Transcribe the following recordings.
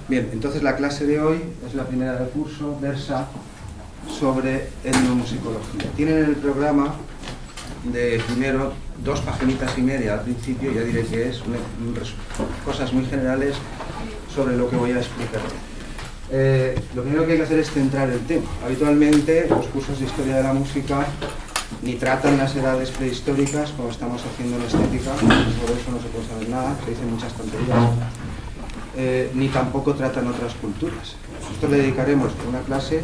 Bien, entonces la clase de hoy es la primera del curso, versa sobre etnomusicología. Tienen en el programa de primero 2 paginitas y media al principio, ya diré que es cosas muy generales sobre lo que voy a explicar. Lo primero que hay que hacer es centrar el tema. Habitualmente los cursos de historia de la música ni tratan las edades prehistóricas, como estamos haciendo en estética, sobre eso no se puede saber nada, se dicen muchas tonterías, ni tampoco tratan otras culturas. Nosotros le dedicaremos una clase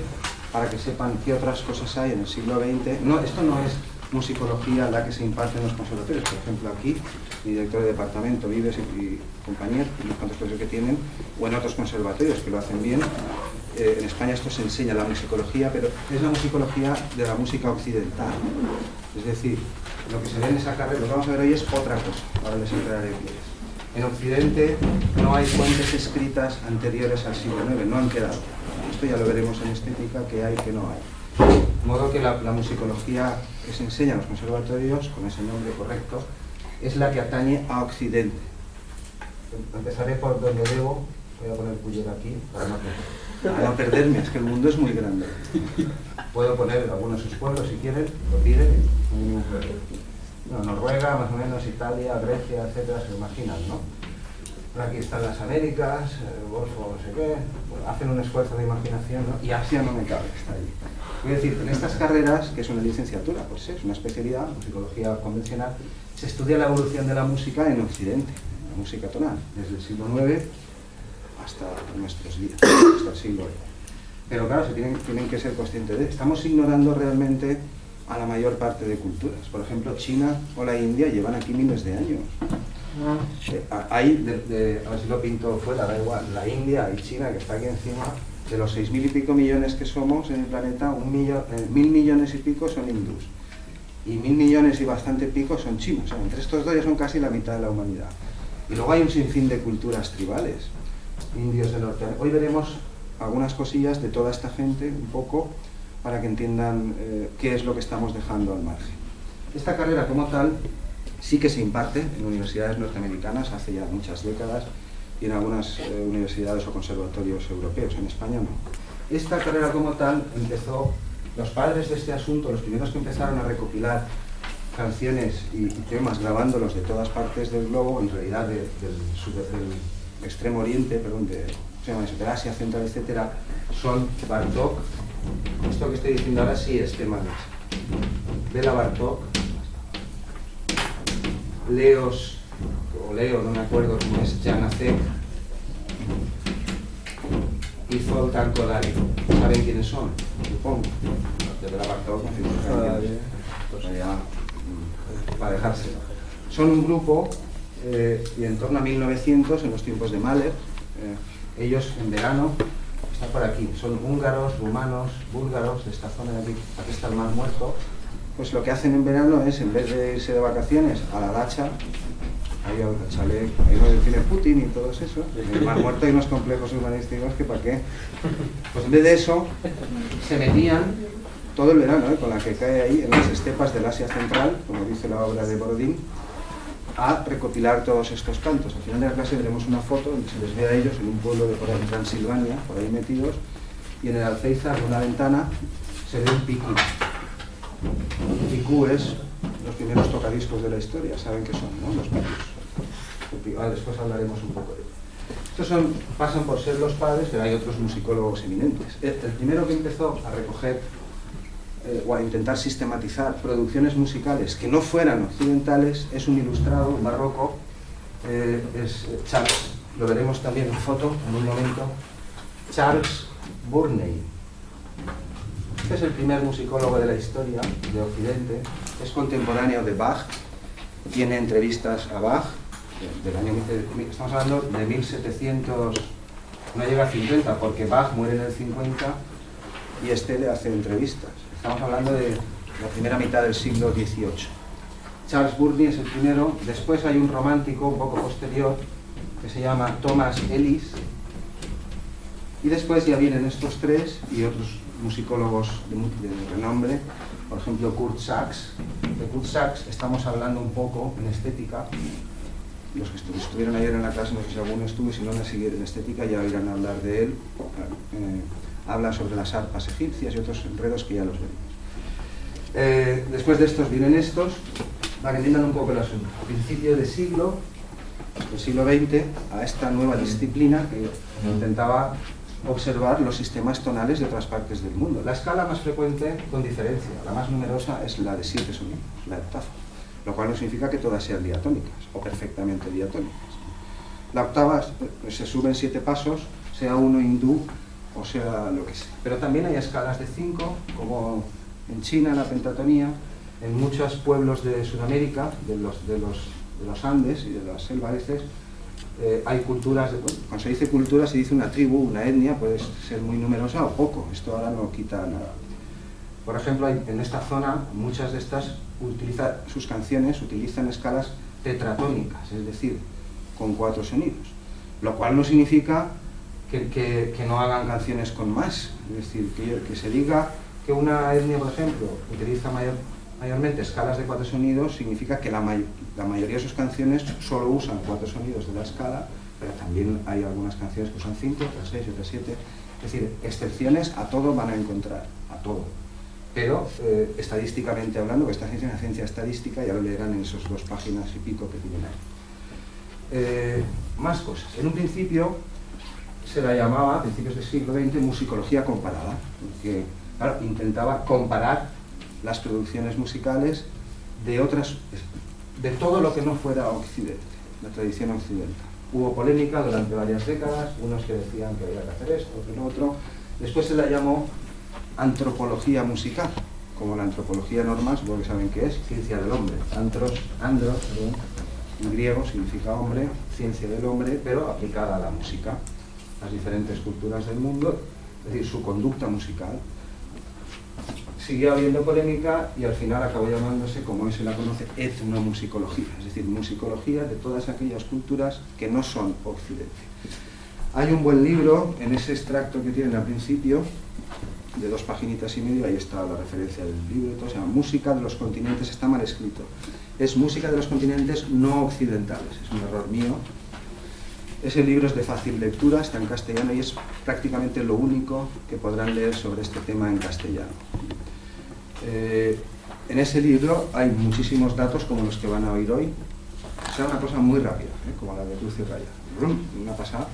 para que sepan qué otras cosas hay en el siglo XX. No, esto no es musicología la que se imparte en los conservatorios. Por ejemplo, aquí, mi director de departamento, Vives y compañía, y los cuantos profesores que tienen, o en otros conservatorios que lo hacen bien. En España esto se enseña, la musicología, pero es la musicología de la música occidental. Es decir, lo que se ve en esa carrera, lo que vamos a ver hoy es otra cosa. Ahora les aclararé qué es. En Occidente no hay fuentes escritas anteriores al siglo IX, no han quedado. Esto ya lo veremos en estética, que hay, que no hay. De modo que la musicología que se enseña en los conservatorios, con ese nombre correcto, es la que atañe a Occidente. Empezaré por donde debo, voy a poner Puyer aquí, para no perderme, es que el mundo es muy grande. Puedo poner algunos de sus pueblos si quieren, lo piden, no hay ningún problema. No, Noruega, más o menos, Italia, Grecia, etcétera, se lo imaginan, ¿no? Por aquí están las Américas, el Golfo, no sé qué, bueno, hacen un esfuerzo de imaginación, ¿no? Y Asia no me cabe, está ahí. Voy a decir, en estas carreras, que es una licenciatura, pues es una especialidad, musicología convencional, se estudia la evolución de la música en Occidente, la música tonal, desde el siglo IX hasta nuestros días, hasta el siglo XX. Pero claro, tienen que ser conscientes de. Estamos ignorando realmente a la mayor parte de culturas. Por ejemplo, China o la India llevan aquí miles de años. Hay, a ver si lo pinto fuera, da igual, la India y China, que está aquí encima, de los 6.000 y pico millones que somos en el planeta, 1.000 millones y pico son hindús. Y 1.000 millones y bastante pico son chinos. O sea, entre estos dos ya son casi la mitad de la humanidad. Y luego hay un sinfín de culturas tribales, indios del norte. Hoy veremos algunas cosillas de toda esta gente, un poco, para que entiendan qué es lo que estamos dejando al margen. Esta carrera como tal sí que se imparte en universidades norteamericanas hace ya muchas décadas y en algunas universidades o conservatorios europeos, en España no. Esta carrera como tal empezó, los padres de este asunto, los primeros que empezaron a recopilar canciones y temas grabándolos de todas partes del globo, en realidad del extremo oriente, perdón, de Asia Central, etcétera, son Bartók. Esto que estoy diciendo ahora sí es tema de Bela Bartók, Leo, no me acuerdo cómo es, Janacek y Zoltán Kodály. ¿Saben quiénes son? Supongo. De Bela Bartók, pues ya, para dejárselo. Son un grupo y en torno a 1900, en los tiempos de Mahler, ellos en verano, están por aquí, son húngaros, rumanos, búlgaros, de esta zona de aquí está el Mar Muerto. Pues lo que hacen en verano es, en vez de irse de vacaciones a la dacha, ahí al chalet, ahí donde tiene Putin y todo eso, en el Mar Muerto hay unos complejos urbanísticos que para qué. Pues en vez de eso, se metían todo el verano, con la que cae ahí, en las estepas del Asia Central, como dice la obra de Borodín, a recopilar todos estos cantos. Al final de la clase veremos una foto donde se les ve a ellos en un pueblo de por ahí, Transilvania, por ahí metidos, y en el alféizar de una ventana se ve un picú. Un picú es los primeros tocadiscos de la historia, saben qué son, ¿no? Los picús. Después hablaremos un poco de ello. Estos pasan por ser los padres, pero hay otros musicólogos eminentes. El primero que empezó a recoger o a intentar sistematizar producciones musicales que no fueran occidentales es un ilustrado, un barroco, es Charles, lo veremos también en foto en un momento, Charles Burney. Este es el primer musicólogo de la historia de Occidente, es contemporáneo de Bach, tiene entrevistas a Bach, del año, estamos hablando de 1700, no llega a 50, porque Bach muere en el 50 y este le hace entrevistas. Estamos hablando de la primera mitad del siglo XVIII. Charles Burney es el primero, después hay un romántico un poco posterior que se llama Thomas Ellis, y después ya vienen estos tres y otros musicólogos de renombre, por ejemplo Kurt Sachs. De Kurt Sachs estamos hablando un poco en estética, los que estuvieron ayer en la clase, no sé si alguno estuvo, si no, en la siguiente estética ya oirán hablar de él. Habla sobre las arpas egipcias y otros enredos que ya los veremos. Después de estos vienen estos, para que entiendan un poco el asunto. A principio del siglo XX, a esta nueva disciplina que intentaba observar los sistemas tonales de otras partes del mundo. La escala más frecuente, con diferencia, la más numerosa, es la de 7 sonidos, la octava, lo cual no significa que todas sean diatónicas o perfectamente diatónicas. La octava se sube en 7 pasos, sea uno hindú o sea lo que sea. Pero también hay escalas de 5, como en China, la pentatonía, en muchos pueblos de Sudamérica, de los Andes y de las selvas hay culturas, cuando se dice cultura se dice una tribu, una etnia, puede ser muy numerosa o poco, esto ahora no quita nada. Por ejemplo, en esta zona, muchas de estas sus canciones utilizan escalas tetratónicas, es decir, con 4 sonidos, lo cual no significa que no hagan canciones con más, es decir, que se diga que una etnia, por ejemplo, utiliza mayormente escalas de 4 sonidos, significa que la mayoría de sus canciones solo usan 4 sonidos de la escala, pero también hay algunas canciones que usan 5, otras 6, otras 7, es decir, excepciones a todo van a encontrar, a todo. Pero estadísticamente hablando, que esta ciencia es una ciencia estadística, ya lo leerán en esos 2 páginas y pico que tienen ahí. Más cosas. En un principio se la llamaba, a principios del siglo XX, musicología comparada, porque claro, intentaba comparar las producciones musicales de todo lo que no fuera Occidente, la tradición occidental. Hubo polémica durante varias décadas, unos que decían que había que hacer esto, otros lo otro. Después se la llamó antropología musical, como la antropología normal, supongo que saben qué es, ciencia del hombre. Andros, en griego significa hombre, ciencia del hombre, pero aplicada a la música, las diferentes culturas del mundo, es decir, su conducta musical. Siguió habiendo polémica y al final acabó llamándose, como hoy se la conoce, etnomusicología, es decir, musicología de todas aquellas culturas que no son Occidente. Hay un buen libro en ese extracto que tienen al principio, de 2 paginitas y medio, ahí está la referencia del libro, todo se llama Música de los continentes, está mal escrito. Es Música de los continentes no occidentales, es un error mío. Ese libro es de fácil lectura, está en castellano y es prácticamente lo único que podrán leer sobre este tema en castellano. En ese libro hay muchísimos datos como los que van a oír hoy. O sea, una cosa muy rápida, como la de Cruz y Raya. Una pasada.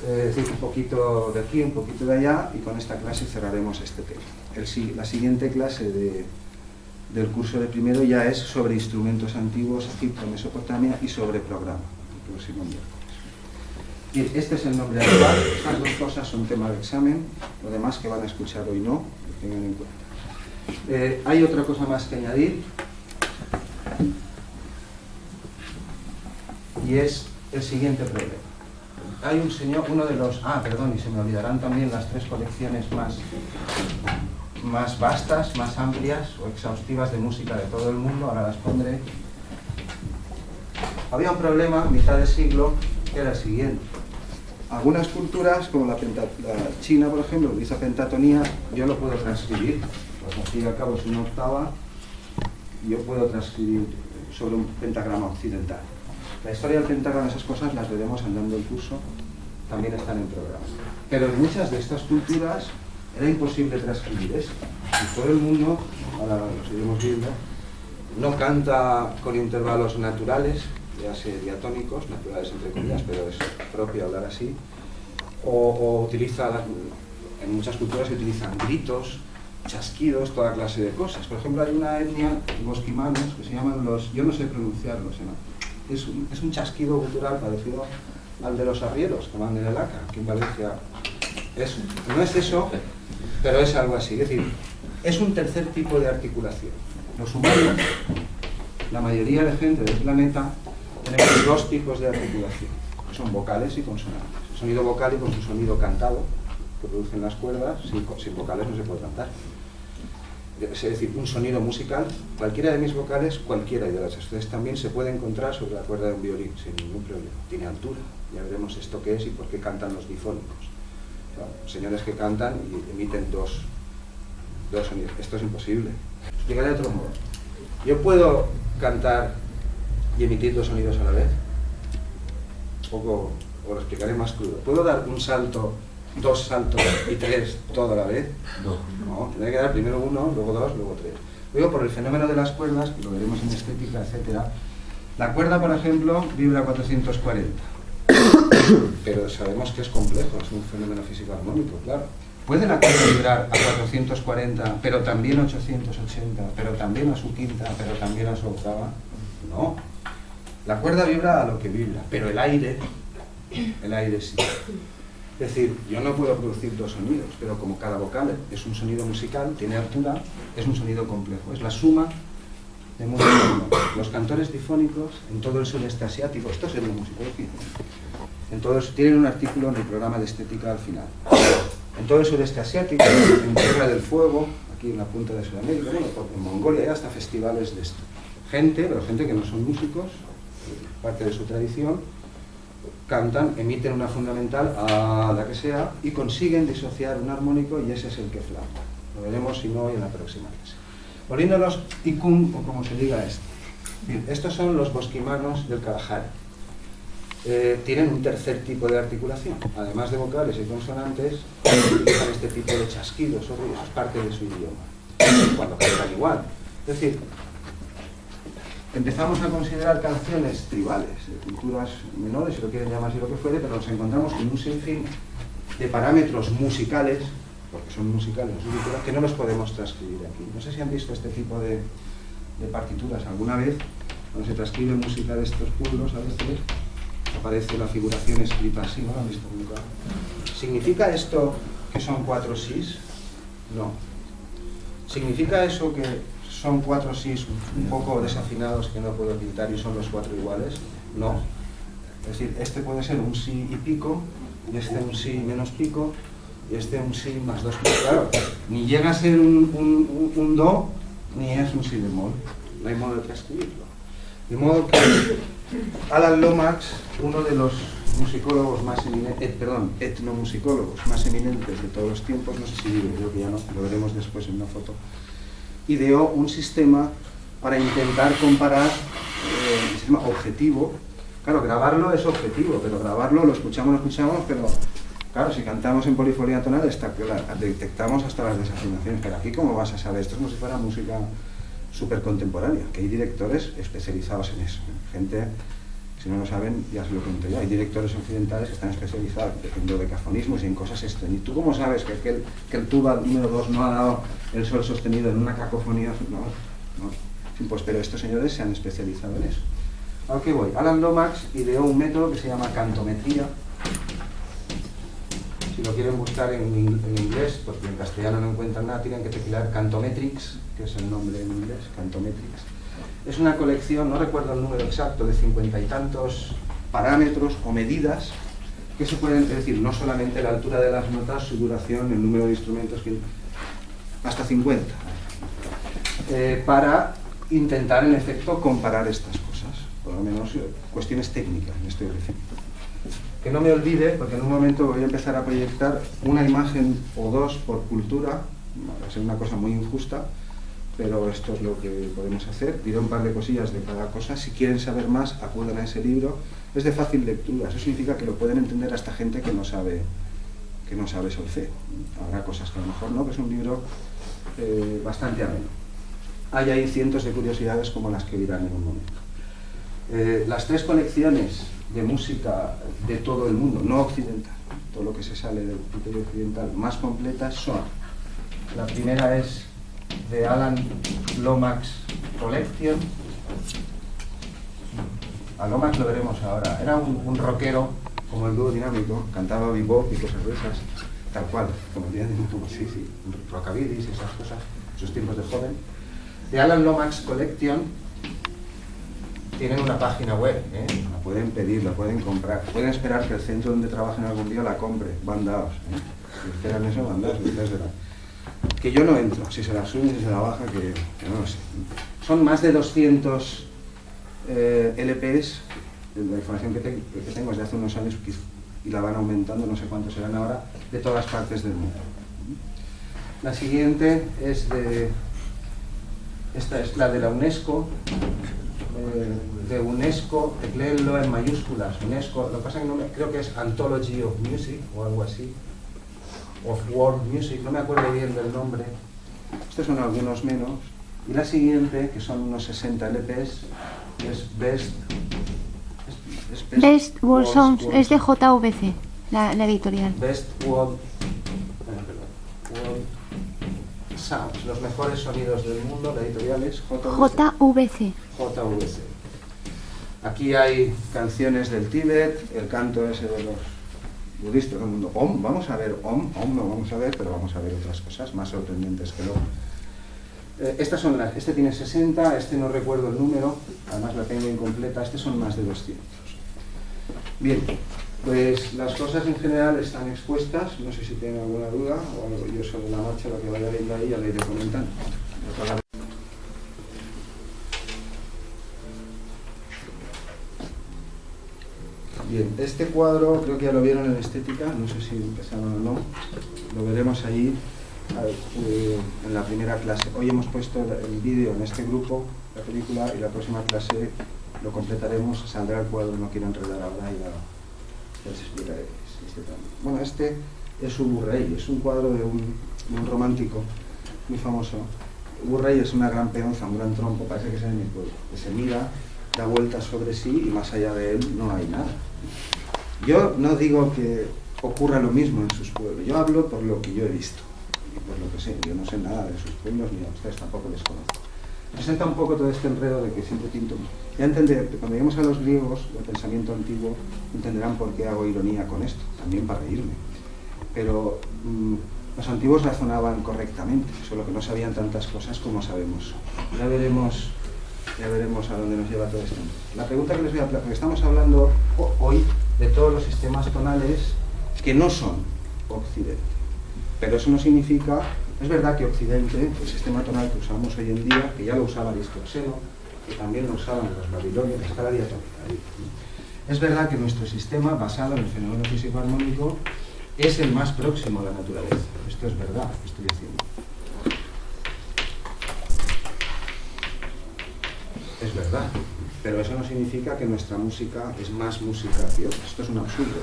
Es decir, un poquito de aquí, un poquito de allá, y con esta clase cerraremos este tema. La siguiente clase del curso de primero ya es sobre instrumentos antiguos, Egipto, Mesopotamia, y sobre programa, el próximo miércoles. Bien, este es el nombre actual. Estas 2 cosas son tema de examen, lo demás que van a escuchar hoy no, lo tengan en cuenta. Hay otra cosa más que añadir, y es el siguiente problema. Hay un señor, uno de los... perdón, y se me olvidarán también las 3 colecciones más vastas, más amplias o exhaustivas de música de todo el mundo, ahora las pondré. Había un problema a mitad de siglo que era el siguiente. Algunas culturas, como la China, por ejemplo, utiliza pentatonía, yo lo puedo transcribir, pues al fin y al cabo es una octava, yo puedo transcribir sobre un pentagrama occidental. La historia del pentagrama, esas cosas las veremos andando el curso, también están en programa. Pero en muchas de estas culturas era imposible transcribir eso. Y todo el mundo, ahora lo seguimos viendo, no canta con intervalos naturales, ya sea diatónicos, naturales entre comillas, pero es propio hablar así, o utiliza, en muchas culturas se utilizan gritos, chasquidos, toda clase de cosas. Por ejemplo, hay una etnia, los quimanos, que se llaman los, yo no sé pronunciarlos, es un chasquido cultural parecido al de los arrieros que van en el ACA, aquí en Valencia. No es eso, pero es algo así. Es decir, es un tercer tipo de articulación. Los humanos, la mayoría de gente del planeta, tenemos 2 tipos de articulación, que son vocales y consonantes. El sonido vocal y con su sonido cantado, que producen las cuerdas, sin vocales no se puede cantar. Es decir, un sonido musical, cualquiera de mis vocales, cualquiera de las ustedes también se puede encontrar sobre la cuerda de un violín, sin ningún problema. Tiene altura, ya veremos esto qué es y por qué cantan los difónicos. O sea, señores que cantan y emiten dos sonidos. Esto es imposible. Explicaré de otro modo. Yo puedo cantar y emitir 2 sonidos a la vez. poco, os lo explicaré más crudo. ¿Puedo dar un salto, dos saltos y tres todo a la vez? No, tendré que dar primero uno, luego dos, luego tres. Luego, por el fenómeno de las cuerdas, que lo veremos en estética, etcétera, la cuerda, por ejemplo, vibra a 440. Pero sabemos que es complejo, es un fenómeno físico armónico, claro. ¿Puede la cuerda vibrar a 440, pero también a 880, pero también a su quinta, pero también a su octava? No. La cuerda vibra a lo que vibra, pero el aire sí. Es decir, yo no puedo producir dos sonidos, pero como cada vocal es un sonido musical, tiene altura, es un sonido complejo. Es la suma de muchos sonidos. Los cantores difónicos en todo el sureste asiático, esto es en la musicología, tienen un artículo en el programa de estética al final. En todo el sureste asiático, en Tierra del Fuego, aquí en la punta de Sudamérica, bueno, en Mongolia hay hasta festivales de esto. Pero gente que no son músicos, parte de su tradición, cantan, emiten una fundamental a la que sea y consiguen disociar un armónico y ese es el que flauta. Lo veremos si no hoy en la próxima clase. Volviendo a los ikun, o como se diga esto. Bien, estos son los bosquimanos del Kalahari. Tienen un tercer tipo de articulación. Además de vocales y consonantes, utilizan este tipo de chasquidos o ruidos, es parte de su idioma. Cuando cantan igual. Es decir, empezamos a considerar canciones tribales, de culturas menores, si lo quieren llamar así lo que fuere, pero nos encontramos con un sinfín de parámetros musicales, porque son musicales en su cultura, que no los podemos transcribir aquí. No sé si han visto este tipo de partituras alguna vez, cuando se transcribe música de estos pueblos, a veces aparece la figuración escrita así, ¿no lo han visto nunca? ¿Significa esto que son 4 sis? No. ¿Significa eso que son 4 sis un poco desafinados que no puedo pintar y son los 4 iguales? No. Es decir, este puede ser un si y pico, y este un si menos pico, y este un si más 2 pico. Claro, ni llega a ser un do, ni es un si bemol. No hay modo de transcribirlo. De modo que Alan Lomax, uno de los musicólogos más etnomusicólogos más eminentes de todos los tiempos, no sé si vive, creo que ya no, lo veremos después en una foto, ideó un sistema para intentar comparar un sistema objetivo. Claro, grabarlo es objetivo, pero grabarlo lo escuchamos, pero claro, si cantamos en polifonía tonal, está claro, detectamos hasta las desafinaciones, pero aquí ¿cómo vas a saber? Esto es como si fuera música súper contemporánea, que hay directores especializados en eso, ¿eh? Gente, si no lo saben, ya se lo cuento yo, hay directores occidentales que están especializados en dodecafonismos y en cosas extrañas. ¿Y tú cómo sabes que el tuba número 2 no ha dado el sol sostenido en una cacofonía? No. Sí, pues, pero estos señores se han especializado en eso. ¿A qué voy? Alan Lomax ideó un método que se llama cantometría. Si lo quieren buscar en inglés, porque en castellano no encuentran nada, tienen que teclear Cantometrics, que es el nombre en inglés, Cantometrics. Es una colección, no recuerdo el número exacto, de 50 y tantos parámetros o medidas que se pueden decir, no solamente la altura de las notas, su duración, el número de instrumentos, hasta 50, para intentar en efecto comparar estas cosas, por lo menos cuestiones técnicas, me estoy refiriendo. Que no me olvide, porque en un momento voy a empezar a proyectar una imagen o dos por cultura, va a ser una cosa muy injusta, pero esto es lo que podemos hacer. Diré un par de cosillas de cada cosa. Si quieren saber más, acudan a ese libro. Es de fácil lectura, eso significa que lo pueden entender hasta gente que no sabe solfeo. Habrá cosas que a lo mejor no, pero es un libro bastante ameno. Hay ahí cientos de curiosidades como las que dirán en un momento. Las 3 colecciones de música de todo el mundo, no occidental, todo lo que se sale del criterio occidental, más completas son: la primera es de Alan Lomax Collection. A Lomax lo veremos ahora. Era un rockero como el dúo dinámico, cantaba bebop y cosas de esas, tal cual, como tienen, sí, rockabilis y esas cosas, sus tiempos de joven. De Alan Lomax Collection tienen una página web, la pueden pedir, la pueden comprar, pueden esperar que el centro donde trabajen algún día la compre, van dados, si esperan eso, van dados, que yo no entro, si se la suben, si se la baja, que no lo sé. Son más de 200 LPs, la información que tengo es de hace unos años y la van aumentando, no sé cuántos serán ahora, de todas partes del mundo. La siguiente es esta es la de la UNESCO, de UNESCO, tecléenlo en mayúsculas, UNESCO, lo que pasa es que creo que es Anthology of Music o algo así, of World Music, no me acuerdo bien del nombre. Estos son algunos menos. Y la siguiente, que son unos 60 LPs, es Best World Songs, es de JVC, la editorial. Best World Sounds, los mejores sonidos del mundo, la editorial es JVC. JVC. Aquí hay canciones del Tíbet, el canto ese de los budistas del mundo, Om, vamos a ver Om no vamos a ver, pero vamos a ver otras cosas más sorprendentes que luego. Estas son las, este tiene 60, este no recuerdo el número, además la tengo incompleta, este son más de 200. Bien, pues las cosas en general están expuestas, no sé si tienen alguna duda o algo, yo sobre la marcha lo que vaya viendo ahí ya lo iré comentando. Bien, este cuadro creo que ya lo vieron en estética, no sé si empezaron o no, lo veremos ahí en la primera clase. Hoy hemos puesto el vídeo en este grupo, la película, y la próxima clase lo completaremos, saldrá el cuadro, no quiero enredar ahora y ya les explicaré este también. Bueno, este es Ubu-Rey, es un cuadro de un romántico muy famoso. Ubu-Rey es una gran peonza, un gran trompo, parece que es en mi pueblo, que se mira, da vueltas sobre sí y más allá de él no hay nada. Yo no digo que ocurra lo mismo en sus pueblos, yo hablo por lo que yo he visto y por lo que sé. Yo no sé nada de sus pueblos ni a ustedes tampoco les conozco. Presenta un poco todo este enredo de que siempre pinto. Ya entender, cuando lleguemos a los griegos, el pensamiento antiguo, entenderán por qué hago ironía con esto, también para reírme. Pero los antiguos razonaban correctamente, solo que no sabían tantas cosas como sabemos. Ya veremos a dónde nos lleva todo esto. La pregunta que les voy a plantear, porque estamos hablando hoy de todos los sistemas tonales que no son Occidente. Pero eso no significa, es verdad que Occidente, el sistema tonal que usamos hoy en día, que ya lo usaba Aristoxeno, que también lo usaban los babilonios, la escala diatónica. Es verdad que nuestro sistema, basado en el fenómeno físico armónico, es el más próximo a la naturaleza. Esto es verdad, que estoy diciendo. Es verdad, pero eso no significa que nuestra música es más música que otra. Esto es un absurdo.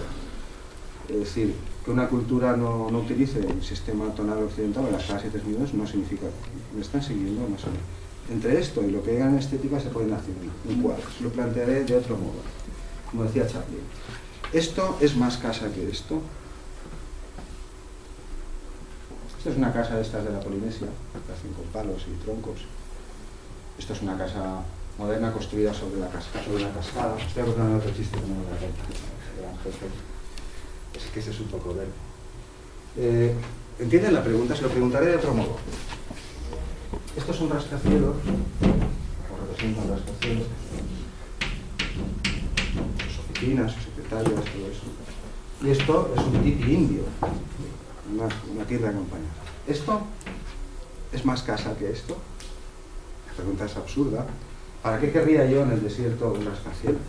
Es decir, que una cultura no utilice el sistema tonal occidental o las escalas 7 sonidos no significa, me están siguiendo más o menos. Entre esto y lo que digan en estética se pueden hacer un cuadro. Lo plantearé de otro modo, como decía Chaplin. Esto es más casa que esto. Esto es una casa de estas de la Polinesia, que hacen con palos y troncos. Esto es una casa moderna construida sobre una cascada. Estoy acordando de otro chiste que no me voy a contar. Es que ese es un poco verde. ¿Entienden la pregunta? Se lo preguntaré de otro modo. Estos son rascacielos, o representan rascacielos, sus oficinas, sus secretarias, todo eso. Y esto es un tipi indio, una tienda de campaña. ¿Esto es más casa que esto? La pregunta es absurda. ¿Para qué querría yo en el desierto un rascacielos?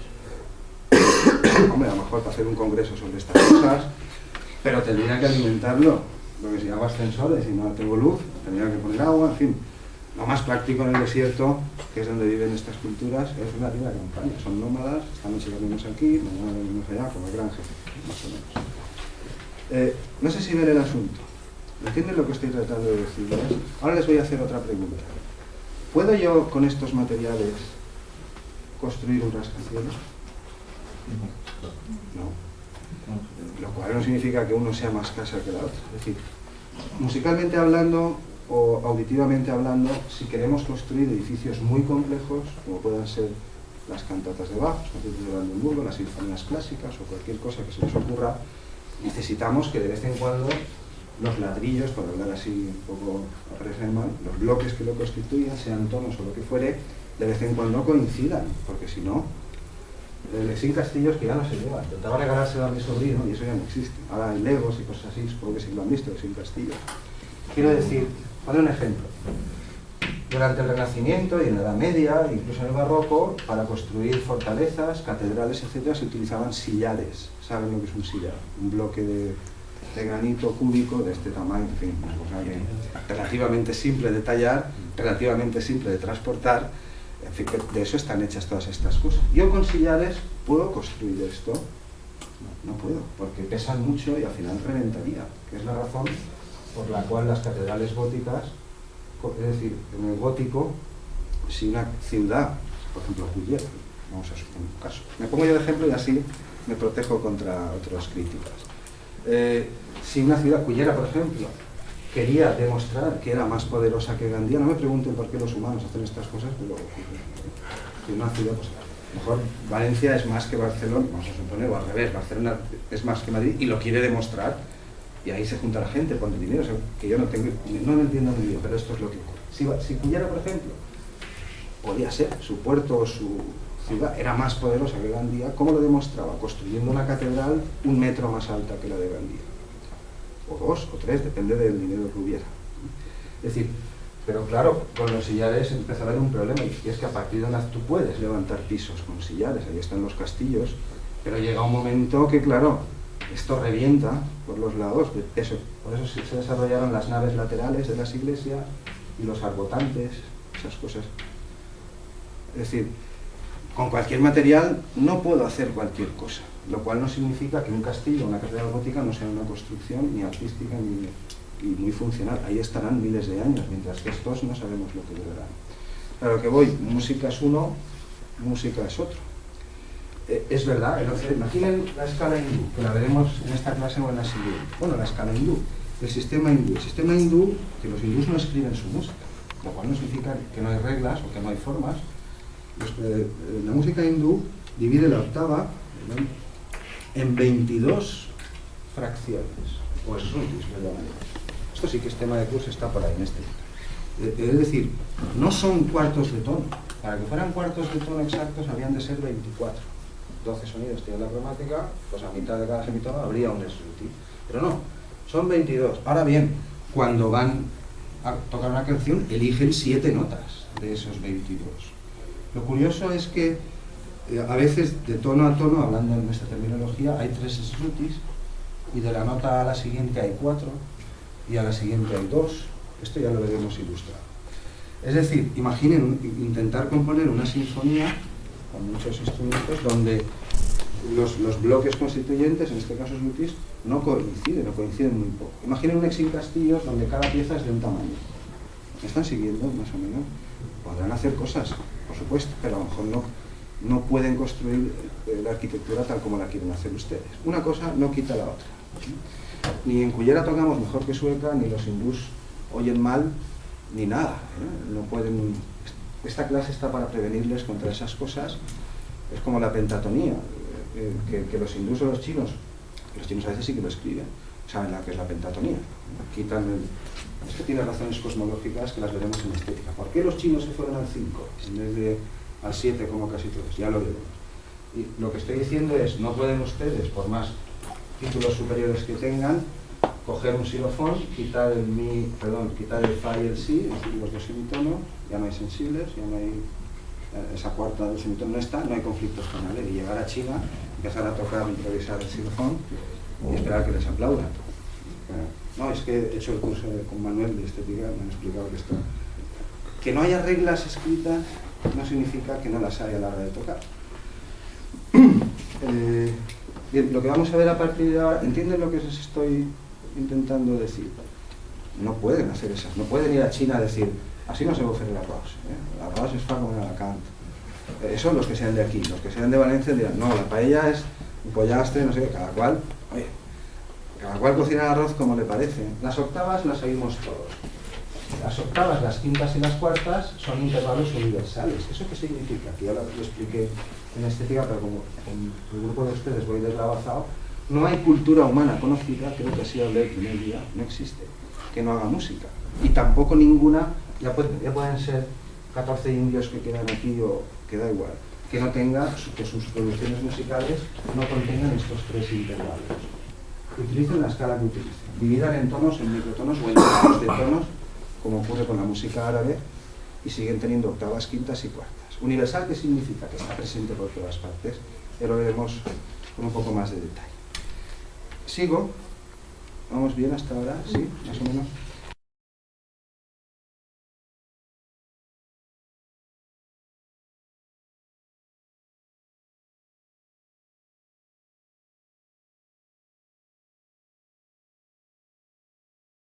Hombre, a lo mejor para hacer un congreso sobre estas cosas, pero tendría que alimentarlo, lo que se llama ascensores, y no tengo luz, tendría que poner agua, en fin. Lo más práctico en el desierto, que es donde viven estas culturas, es una tienda de campaña. Son nómadas, esta noche venimos aquí, mañana venimos allá, como el granje, más o menos. No sé si ven el asunto. ¿Entienden lo que estoy tratando de decirles? Ahora les voy a hacer otra pregunta. ¿Puedo yo, con estos materiales, construir un rascacielos? No. Lo cual no significa que uno sea más casa que la otra. Es decir, musicalmente hablando o auditivamente hablando, si queremos construir edificios muy complejos, como puedan ser las cantatas de Bach, los conciertos de Brandenburgo, las sinfonías clásicas o cualquier cosa que se nos ocurra, necesitamos que de vez en cuando los ladrillos, por hablar así un poco aparecen mal, los bloques que lo constituyan, sean tonos o lo que fuere, de vez en cuando coincidan, porque si no, el Lexín Castillos que ya no se lleva. Intentaba regalárselo a mi sobrino y eso ya no existe. Ahora hay Legos y cosas así, supongo que sí lo han visto, Lexín Castillos. Quiero decir, poner un ejemplo. Durante el Renacimiento y en la Edad Media, incluso en el Barroco, para construir fortalezas, catedrales, etc., se utilizaban sillares. ¿Saben lo que es un sillar? Un bloque de granito cúbico de este tamaño, en fin, una cosa relativamente simple de tallar, relativamente simple de transportar, En fin, de eso están hechas todas estas cosas. Yo con sillares puedo construir esto. No puedo, porque pesan mucho y al final reventaría, que es la razón por la cual las catedrales góticas, es decir, en el gótico, si una ciudad, por ejemplo, Cullera, vamos a suponer un caso, me pongo yo de ejemplo y así me protejo contra otras críticas. Si una ciudad, Cullera, por ejemplo, quería demostrar que era más poderosa que Gandía, no me pregunten por qué los humanos hacen estas cosas, pero que una ciudad, pues, a lo mejor Valencia es más que Barcelona, vamos a suponer, o al revés, Barcelona es más que Madrid y lo quiere demostrar, y ahí se junta la gente, pone dinero, o sea, que yo no lo entiendo muy bien, pero esto es lo que ocurre. Si Cullera, por ejemplo, podía ser, su puerto o su ciudad era más poderosa que Gandía, ¿cómo lo demostraba? Construyendo una catedral 1 metro más alta que la de Gandía. O 2 o 3, depende del dinero que hubiera. Es decir, pero claro, con los sillares empezó a haber un problema, y es que a partir de una tú puedes levantar pisos con sillares, ahí están los castillos, pero llega un momento que, claro, esto revienta por los lados, por eso se desarrollaron las naves laterales de las iglesias y los arbotantes, esas cosas. Es decir, con cualquier material no puedo hacer cualquier cosa, lo cual no significa que un castillo o una catedral gótica no sea una construcción ni artística ni muy funcional. Ahí estarán miles de años, mientras que estos no sabemos lo que durarán. A lo que voy, música es uno, música es otro. Es verdad, imaginen la escala hindú, que la veremos en esta clase o en la siguiente. Bueno, la escala hindú, el sistema hindú. El sistema hindú, que los hindús no escriben su música, lo cual no significa que no hay reglas o que no hay formas. La música hindú divide la octava en 22 fracciones, o srutis, lo llaman ellos. Esto sí que es tema de curso, está por ahí en este. Es decir, no son cuartos de tono. Para que fueran cuartos de tono exactos habían de ser 24. 12 sonidos tiene la cromática, pues a mitad de cada semitono habría un sruti. Pero no, son 22. Ahora bien, cuando van a tocar una canción, eligen 7 notas de esos 22. Lo curioso es que a veces de tono a tono, hablando en nuestra terminología, hay 3 srutis, y de la nota a la siguiente hay 4, y a la siguiente hay 2. Esto ya lo veremos ilustrado. Es decir, imaginen intentar componer una sinfonía con muchos instrumentos donde los bloques constituyentes, en este caso srutis, no coinciden muy poco. Imaginen un Exin Castillos donde cada pieza es de un tamaño. ¿Me están siguiendo, más o menos? Podrán hacer cosas, por supuesto, pero a lo mejor no pueden construir la arquitectura tal como la quieren hacer ustedes. Una cosa no quita la otra. Ni en Cullera tocamos mejor que Sueca, ni los hindús oyen mal, ni nada. No pueden. Esta clase está para prevenirles contra esas cosas. Es como la pentatonía, que los hindús o los chinos a veces sí que lo escriben, saben la que es la pentatonía. Quitan es que tiene razones cosmológicas que las veremos en estética. ¿Por qué los chinos se fueron al 5 en vez de al 7 como casi todos? Ya lo veremos. Y lo que estoy diciendo es, no pueden ustedes, por más títulos superiores que tengan, coger un xilofón, quitar el fa y el si, es decir, los dos semitonos, ya no hay sensibles, ya no hay esa cuarta del semitono, no está, no hay conflictos tonales, y llegar a China, empezar a tocar, improvisar el xilofón y esperar que les aplaudan. No, es que he hecho el curso con Manuel de estética, me han explicado que esto, que no haya reglas escritas no significa que no las haya a la hora de tocar. Bien, lo que vamos a ver a partir de ahora, ¿entienden lo que les estoy intentando decir? No pueden hacer esas, no pueden ir a China a decir, así no se va a hacer el arroz, el arroz es fa como en Alacant. Eso los que sean de aquí, los que sean de Valencia dirán, no, la paella es un pollastre, no sé qué, cada cual cocina el arroz como le parece. Las octavas las seguimos todos. Las octavas, las quintas y las cuartas son intervalos universales. ¿Eso qué significa? Que ya lo expliqué en estética, pero como en el grupo de ustedes voy deslavazado, no hay cultura humana conocida, creo que así hablé el primer día, no existe, que no haga música. Y tampoco ninguna, ya pueden ser 14 indios que quedan aquí o que da igual, que no tenga, que sus producciones musicales no contengan estos 3 intervalos. Utilicen la escala que utilicen. Dividan en tonos, en microtonos o en tonos de tonos, como ocurre con la música árabe, y siguen teniendo octavas, quintas y cuartas. Universal, ¿qué significa? Que está presente por todas partes. Ya lo veremos con un poco más de detalle. ¿Sigo? ¿Vamos bien hasta ahora? ¿Sí? ¿Más o menos?